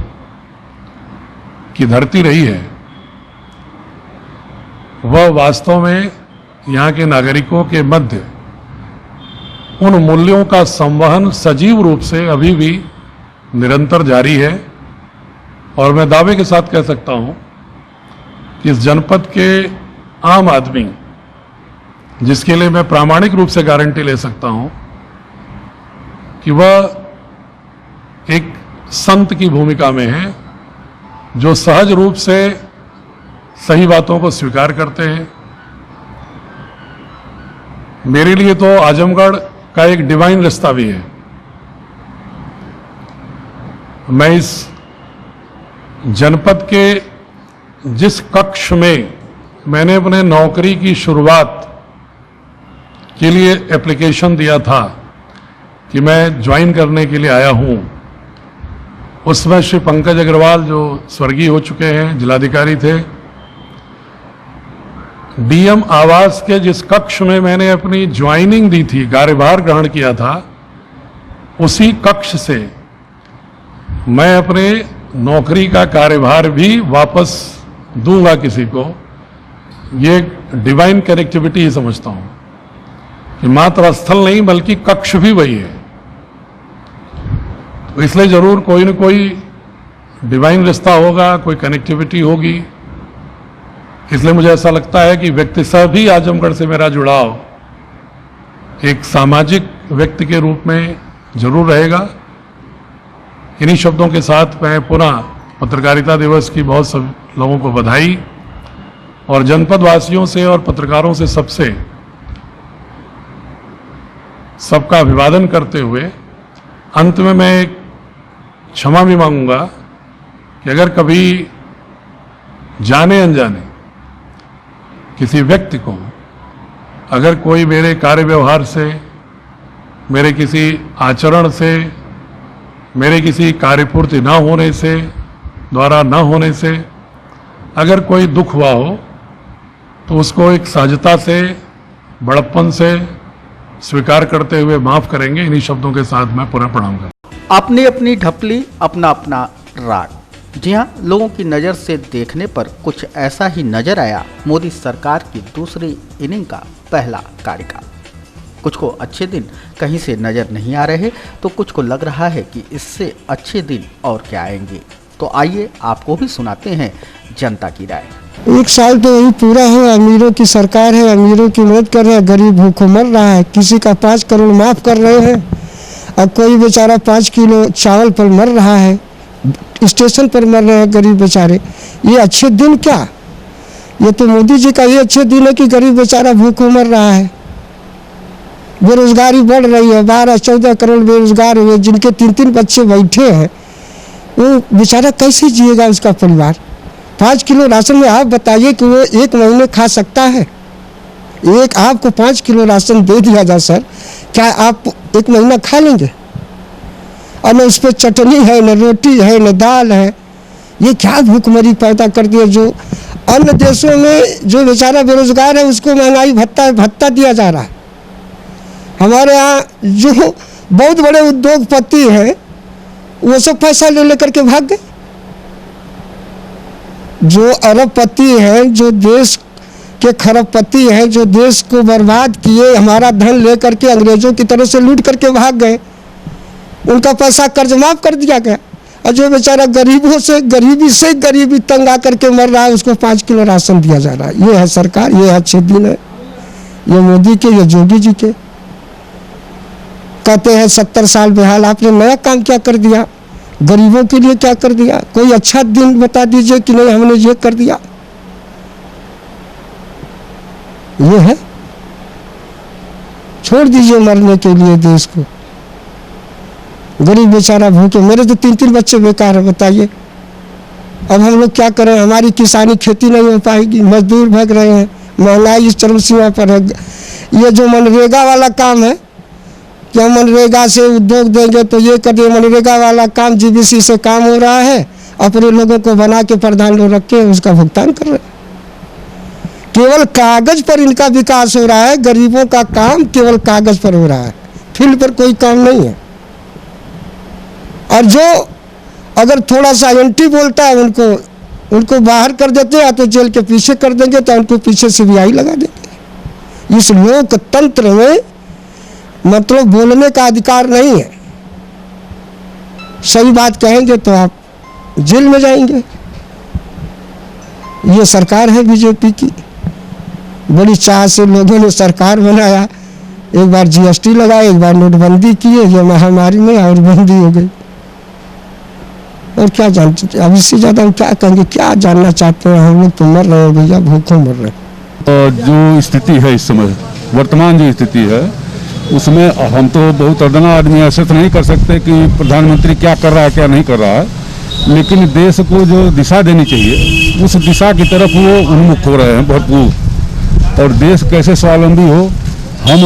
की धरती रही है, वह वास्तव में यहाँ के नागरिकों के मध्य उन मूल्यों का संवहन सजीव रूप से अभी भी निरंतर जारी है। और मैं दावे के साथ कह सकता हूं कि इस जनपद के आम आदमी, जिसके लिए मैं प्रामाणिक रूप से गारंटी ले सकता हूं कि वह एक संत की भूमिका में है, जो सहज रूप से सही बातों को स्वीकार करते हैं। मेरे लिए तो आजमगढ़ का एक डिवाइन रिश्ता भी है। मैं इस जनपद के जिस कक्ष में मैंने अपने नौकरी की शुरुआत के लिए एप्लीकेशन दिया था कि मैं ज्वाइन करने के लिए आया हूं, उसमें श्री पंकज अग्रवाल, जो स्वर्गीय हो चुके हैं, जिलाधिकारी थे, डीएम आवास के जिस कक्ष में मैंने अपनी ज्वाइनिंग दी थी, कार्यभार ग्रहण किया था, उसी कक्ष से मैं अपने नौकरी का कार्यभार भी वापस दूंगा किसी को। ये डिवाइन कनेक्टिविटी ही समझता हूं कि मात्र स्थल नहीं बल्कि कक्ष भी वही है। तो इसलिए जरूर कोई न कोई डिवाइन रिश्ता होगा, कोई कनेक्टिविटी होगी। इसलिए मुझे ऐसा लगता है कि व्यक्ति सभी आजमगढ़ से मेरा जुड़ाव एक सामाजिक व्यक्ति के रूप में जरूर रहेगा। इन्हीं शब्दों के साथ मैं पुनः पत्रकारिता दिवस की बहुत सब लोगों को बधाई और जनपद वासियों से और पत्रकारों से सबका अभिवादन करते हुए अंत में मैं एक क्षमा भी मांगूंगा कि अगर कभी जाने अनजाने किसी व्यक्ति को अगर कोई मेरे कार्य व्यवहार से, मेरे किसी आचरण से, मेरे किसी कार्यपूर्ति न होने से, द्वारा न होने से अगर कोई दुख हुआ हो तो उसको एक सहजता से, बड़प्पन से स्वीकार करते हुए माफ करेंगे। इन्हीं शब्दों के साथ मैं पुनः प्रणाम करता। अपनी अपनी ढपली, अपना अपना राग। जी हाँ, लोगों की नज़र से देखने पर कुछ ऐसा ही नजर आया मोदी सरकार की दूसरी इनिंग का पहला कार्यकाल। कुछ को अच्छे दिन कहीं से नजर नहीं आ रहे तो कुछ को लग रहा है कि इससे अच्छे दिन और क्या आएंगे। तो आइए आपको भी सुनाते हैं जनता की राय। एक साल तो यही पूरा है, अमीरों की सरकार है, अमीरों की मदद कर रहे हैं, गरीब भूखों मर रहा है। किसी का 5 करोड़ माफ कर रहे हैं, अब कोई बेचारा 5 किलो चावल पर मर रहा है, स्टेशन पर मर रहे हैं गरीब बेचारे। ये अच्छे दिन क्या? ये तो मोदी जी का ये अच्छे दिन है कि गरीब बेचारा भूखों मर रहा है। बेरोजगारी बढ़ रही है, 12-14 करोड़ बेरोजगार हुए, जिनके 3-3 बच्चे बैठे हैं, वो बेचारा कैसे जिएगा उसका परिवार? 5 किलो राशन में आप बताइए कि वो 1 महीने खा सकता है? एक आपको 5 किलो राशन दे दिया जाए सर, क्या आप 1 महीना खा लेंगे? और न उस पर चटनी है, न रोटी है, न दाल है। ये क्या भूखमरी पैदा कर दिया? जो अन्य देशों में जो बेचारा बेरोजगार है उसको महंगाई भत्ता दिया जा रहा है, हमारे यहाँ जो बहुत बड़े उद्योगपति हैं वो सब पैसा ले लेकर के भाग गए। जो अरबपति हैं, जो देश के खरबपति हैं, जो देश को बर्बाद किए, हमारा धन लेकर के अंग्रेजों की तरह से लूट करके भाग गए, उनका पैसा कर्ज माफ कर दिया गया। और जो बेचारा गरीबी से गरीबी तंग आकर के मर रहा है, उसको 5 किलो राशन दिया जा रहा है। ये है सरकार, ये अच्छे दिन है, ये मोदी के, ये योगी जी के। कहते हैं 70 साल बेहाल, आपने नया काम क्या कर दिया, गरीबों के लिए क्या कर दिया? कोई अच्छा दिन बता दीजिए कि नहीं हमने ये कर दिया। ये है, छोड़ दीजिए मरने के लिए देश को। गरीब बेचारा भूखे, मेरे तो 3-3 बच्चे बेकार है, बताइए अब हम लोग क्या करें? हमारी किसानी खेती नहीं हो पाएगी, मजदूर भाग रहे हैं, महंगाई इस चरम सीमा पर है। ये जो मनरेगा वाला काम है कि हम मनरेगा से उद्योग देंगे तो ये कर दिए, मनरेगा वाला काम जीबीसी से काम हो रहा है, अपने लोगों को बना के प्रधान लोग रख के उसका भुगतान कर रहे हैं। केवल कागज पर इनका विकास हो रहा है, गरीबों का काम केवल कागज पर हो रहा है, फील्ड पर कोई काम नहीं है। और जो अगर थोड़ा सा एंटी बोलता है उनको बाहर कर देते हैं, तो जेल के पीछे कर देंगे, तो उनको पीछे CBI लगा देंगे। इस लोकतंत्र में मतलब बोलने का अधिकार नहीं है। सही बात कहेंगे तो आप जेल में जाएंगे। ये सरकार है बीजेपी की, बड़ी चाह से लोगों ने सरकार बनाया। एक बार GST लगाया, एक बार नोटबंदी किए, ये महामारी में और बंदी हो गई। और क्या जानते, अब इससे ज़्यादा हम क्या कहेंगे? क्या जानना चाहते हैं? हम लोग तो मर रहे हैं भैया, भूखों मर रहे हैं। जो स्थिति है इस समय, वर्तमान जो स्थिति है, उसमें हम तो बहुत अर्दना आदमी ऐसे तो नहीं कर सकते कि प्रधानमंत्री क्या कर रहा है क्या नहीं कर रहा है, लेकिन देश को जो दिशा देनी चाहिए उस दिशा की तरफ वो उन्मुख हो रहे हैं भरपूर। और देश कैसे स्वावलंबी हो, हम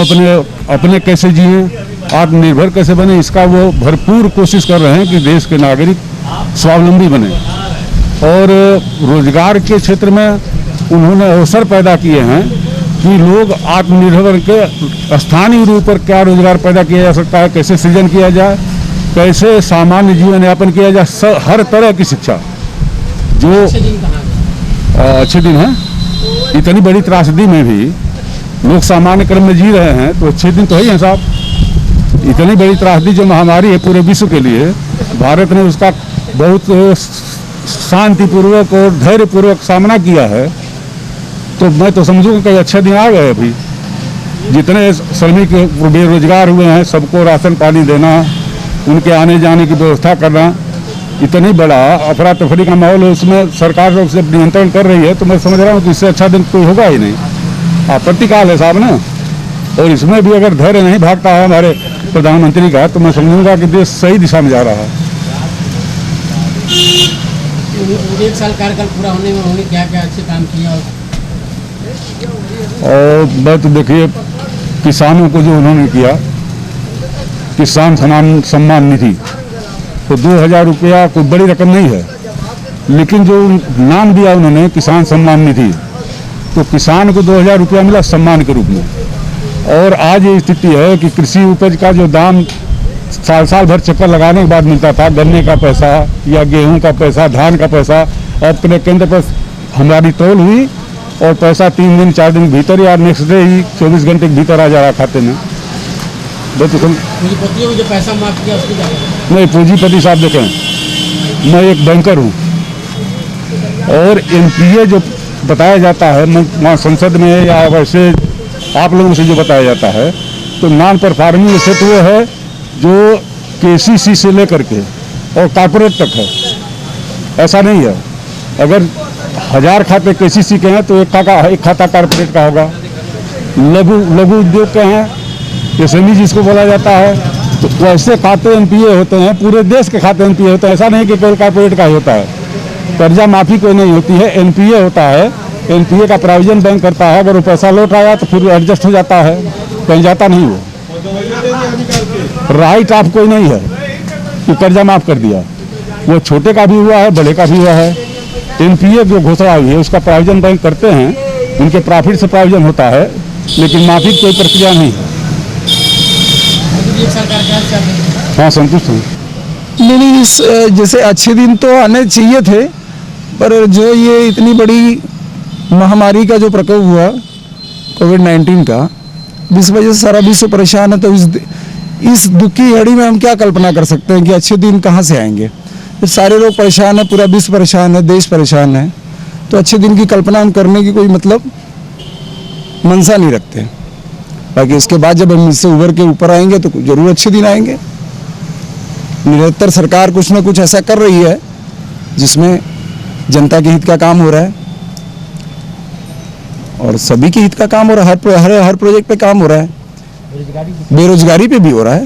अपने कैसे जिए, आत्मनिर्भर कैसे बने, इसका वो भरपूर कोशिश कर रहे हैं कि देश के नागरिक स्वावलंबी बने। और रोजगार के क्षेत्र में उन्होंने अवसर पैदा किए हैं कि लोग आत्मनिर्भर के स्थानीय रूप पर क्या रोजगार पैदा किया जा सकता है, कैसे सृजन किया जाए, कैसे सामान्य जीवन यापन किया जाए, हर तरह की शिक्षा। जो अच्छे दिन है, इतनी बड़ी त्रासदी में भी लोग सामान्य क्रम में जी रहे हैं, तो अच्छे दिन तो है ही हैं साहब। इतनी बड़ी त्रासदी जो महामारी है पूरे विश्व के लिए, भारत ने उसका बहुत शांतिपूर्वक और धैर्यपूर्वक सामना किया है। तो मैं तो समझूंगा कि अच्छे दिन आ गए। अभी जितने श्रमिक बेरोजगार हुए हैं सबको राशन पानी देना, उनके आने जाने की व्यवस्था करना, इतनी बड़ा अफरा तफरी का माहौल है, उसमें सरकार उसे नियंत्रण कर रही है। तो मैं समझ रहा हूँ कि इससे अच्छा दिन कोई होगा ही नहीं। आपत्तिकाल है साहब ना, और इसमें भी अगर धैर्य नहीं भागता है हमारे प्रधानमंत्री का, तो मैं समझूंगा कि देश सही दिशा में जा रहा है। 1 साल कार्यकाल पूरा होने में उन्होंने क्या क्या अच्छे काम किया? और मैं तो देखिए किसानों को जो उन्होंने किया, किसान सम्मान निधि, तो 2000 रुपया कोई बड़ी रकम नहीं है, लेकिन जो नाम दिया उन्होंने किसान सम्मान निधि, तो किसान को 2000 रुपया मिला सम्मान के रूप में। और आज ये स्थिति है कि कृषि उपज का जो दाम साल भर चक्कर लगाने के बाद मिलता था, गन्ने का पैसा या गेहूं का पैसा, धान का पैसा, अपने केंद्र पर हमारी तौल हुई और पैसा 3 दिन 4 दिन भीतर या नेक्स्ट डे ही 24 घंटे के भीतर आ जा रहा खाते में। पूंजीपतियों को जो पैसा माफ किया उसकी क्या? नहीं, पूंजीपति साहब देखें, मैं एक बैंकर हूँ और NPA जो बताया जाता है वहाँ संसद में या वैसे आप लोगों से जो बताया जाता है, तो नॉन परफॉर्मिंग एसेट वो है जो KCC से लेकर के और कॉर्पोरेट तक है। ऐसा नहीं है, अगर 1000 खाते KCC के हैं तो एक खाता कॉर्पोरेट का होगा। लघु उद्योग के हैं, SME जिसको बोला जाता है, तो वैसे खाते NPA होते हैं, पूरे देश के खाते NPA होते हैं। ऐसा नहीं कि केवल कॉर्पोरेट का ही होता है। कर्जा माफी कोई नहीं होती है, NPA होता है। NPA का प्रोविजन बैंक करता है, अगर वो पैसा लौट आया तो फिर एडजस्ट हो जाता है, कहीं जाता नहीं। वो राइट ऑफ कोई नहीं है कि कर्जा माफ कर दिया, वो छोटे का भी हुआ है, बड़े का भी हुआ है। NPA जो घोषणा हुई है उसका प्रोविजन बैंक करते हैं, उनके प्रॉफिट से प्रोविजन होता है, लेकिन माफी की कोई प्रक्रिया नहीं है। एक साल कार्यकाल से आप हाँ संतुष्ट हूँ। नहीं, इस जैसे अच्छे दिन तो आने चाहिए थे, पर जो ये इतनी बड़ी महामारी का जो प्रकोप हुआ कोविड-19 का, जिस वजह से सारा विश्व परेशान है, तो इस दुख की घड़ी में हम क्या कल्पना कर सकते हैं कि अच्छे दिन कहाँ से आएंगे। फिर सारे लोग परेशान है, पूरा विश्व परेशान है, देश परेशान है, तो अच्छे दिन की कल्पना हम करने की कोई मतलब मनसा नहीं रखते। बाकी इसके बाद जब हम इससे उभर के ऊपर आएंगे तो जरूर अच्छे दिन आएंगे। निरंतर सरकार कुछ ना कुछ ऐसा कर रही है जिसमें जनता के हित का काम हो रहा है और सभी के हित का काम हो रहा है। हर प्रोजेक्ट पे काम हो रहा है, बेरोजगारी पे भी हो रहा है।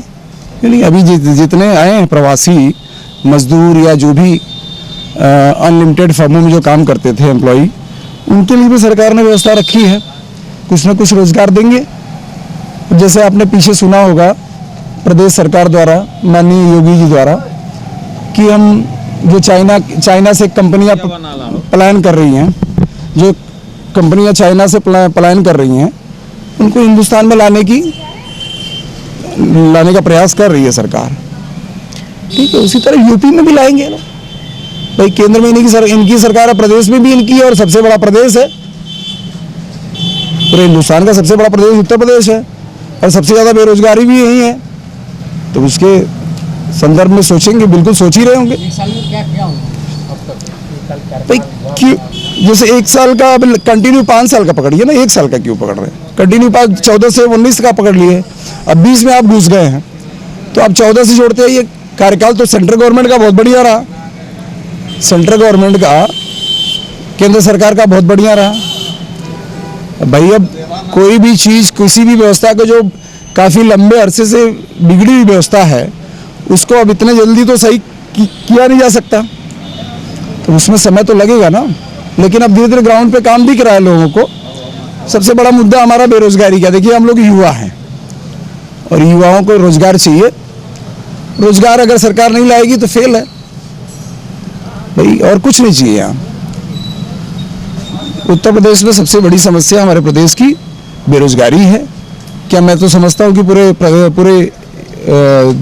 यानी अभी जितने आए हैं प्रवासी मजदूर या जो भी अनलिमिटेड फर्मों में जो काम करते थे एम्प्लॉई, उनके लिए भी सरकार ने व्यवस्था रखी है, कुछ ना कुछ रोजगार देंगे। जैसे आपने पीछे सुना होगा प्रदेश सरकार द्वारा, माननीय योगी जी द्वारा, कि हम जो चाइना से कंपनियां पलायन कर रही हैं, जो कंपनियां चाइना से पलायन कर रही हैं, उनको हिंदुस्तान में लाने का प्रयास कर रही है सरकार। ठीक है, उसी तरह यूपी में भी लाएंगे ना भाई। केंद्र में इनकी सरकार है, प्रदेश में भी इनकी है, और सबसे बड़ा प्रदेश है पूरे हिंदुस्तान का, सबसे बड़ा प्रदेश उत्तर प्रदेश है, और सबसे ज्यादा बेरोजगारी भी यही है। तो उसके संदर्भ में सोचेंगे, बिल्कुल सोच ही रहे होंगे। एक साल में क्या किया होगा अब तक? जैसे एक साल का कंटिन्यू 5 साल का पकड़िए ना, 1 साल का क्यों पकड़ रहे हैं? कंटिन्यू 14 से 19 का पकड़ लिए, अब 20 में आप घुस गए हैं, तो अब 14 से जोड़ते हैं। ये कार्यकाल तो सेंट्रल गवर्नमेंट का बहुत बढ़िया रहा, सेंट्रल गवर्नमेंट का, केंद्र सरकार का बहुत बढ़िया रहा भाई। अब कोई भी चीज, किसी भी व्यवस्था को जो काफी लंबे अरसे से बिगड़ी हुई व्यवस्था है, उसको अब इतने जल्दी तो सही किया नहीं जा सकता, तो उसमें समय तो लगेगा ना। लेकिन अब धीरे धीरे ग्राउंड पे काम दिख रहा है लोगों को। सबसे बड़ा मुद्दा हमारा बेरोजगारी का, देखिए हम लोग युवा हैं और युवाओं को रोजगार चाहिए। रोजगार अगर सरकार नहीं लाएगी तो फेल है भाई, और कुछ नहीं चाहिए। यहाँ उत्तर प्रदेश में सबसे बड़ी समस्या हमारे प्रदेश की बेरोजगारी है। क्या मैं तो समझता हूँ कि पूरे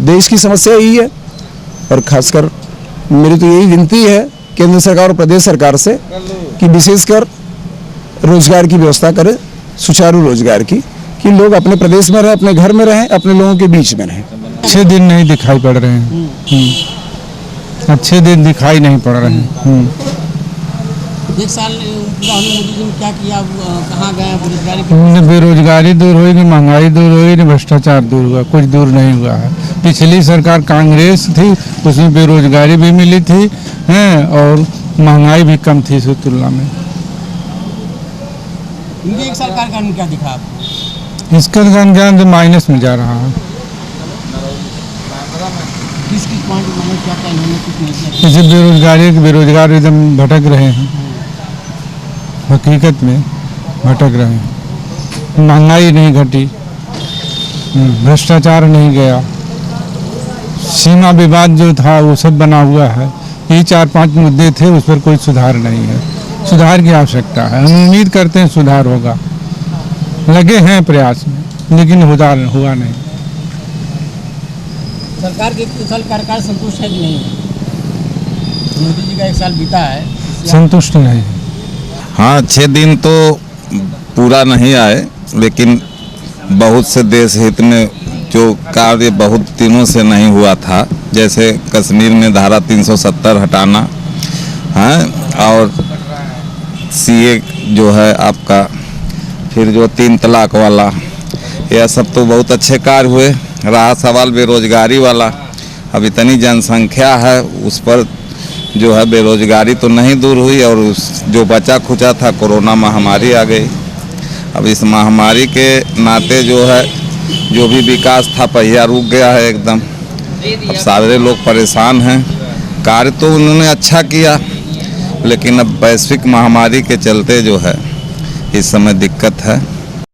देश की समस्या यही है, और खासकर मेरी तो यही विनती है केंद्र सरकार और प्रदेश सरकार से कि विशेषकर रोजगार की व्यवस्था करें, सुचारू रोजगार की, कि लोग अपने प्रदेश में रहें, अपने घर में रहें, अपने लोगों के बीच में रहें। अच्छे दिन नहीं दिखाई पड़ रहे हैं, अच्छे दिन दिखाई नहीं पड़ रहे हैं। एक साल पूरा मोदी जी ने क्या किया, कहाँ गए बेरोजगारी? न बेरोजगारी दूर हुई, न महंगाई दूर हुई, न भ्रष्टाचार दूर हुआ, कुछ दूर नहीं हुआ है। पिछली सरकार कांग्रेस थी, उसमें बेरोजगारी भी मिली थी हैं, और महंगाई भी कम थी इसकी तुलना में। इनके एक साल कार्यकाल में क्या दिखा आपको? इसका ज्ञान तो माइनस में जा रहा है। किस पॉइंट में क्या क्या इन्होंने कुछ नहीं किया? जैसे बेरोजगार एकदम भटक रहे हैं, हकीकत में भटक रहे हैं। महंगाई नहीं घटी, भ्रष्टाचार नहीं गया, सीमा विवाद जो था वो सब बना हुआ है। यही 4-5 मुद्दे थे, उस पर कोई सुधार नहीं है। सुधार की आवश्यकता है, हम उम्मीद करते हैं सुधार होगा, लगे हैं प्रयास में, लेकिन सुधार हुआ नहीं। सरकार के 1 साल कार्यकाल संतुष्ट है कि नहीं? मोदी जी का 1 साल बीता है, संतुष्ट नहीं। हाँ, अच्छे दिन तो पूरा नहीं आए, लेकिन बहुत से देश हित में जो कार्य बहुत दिनों से नहीं हुआ था, जैसे कश्मीर में धारा 370 हटाना है, और सीए जो है आपका, फिर जो 3 तलाक वाला, यह सब तो बहुत अच्छे कार्य हुए। रहा सवाल बेरोजगारी वाला, अब इतनी जनसंख्या है, उस पर जो है बेरोजगारी तो नहीं दूर हुई, और जो बचा खुचा था कोरोना महामारी आ गई। अब इस महामारी के नाते जो है, जो भी विकास था पहिया रुक गया है एकदम। अब सारे लोग परेशान हैं। कार्य तो उन्होंने अच्छा किया, लेकिन अब वैश्विक महामारी के चलते जो है इस समय दिक्कत है।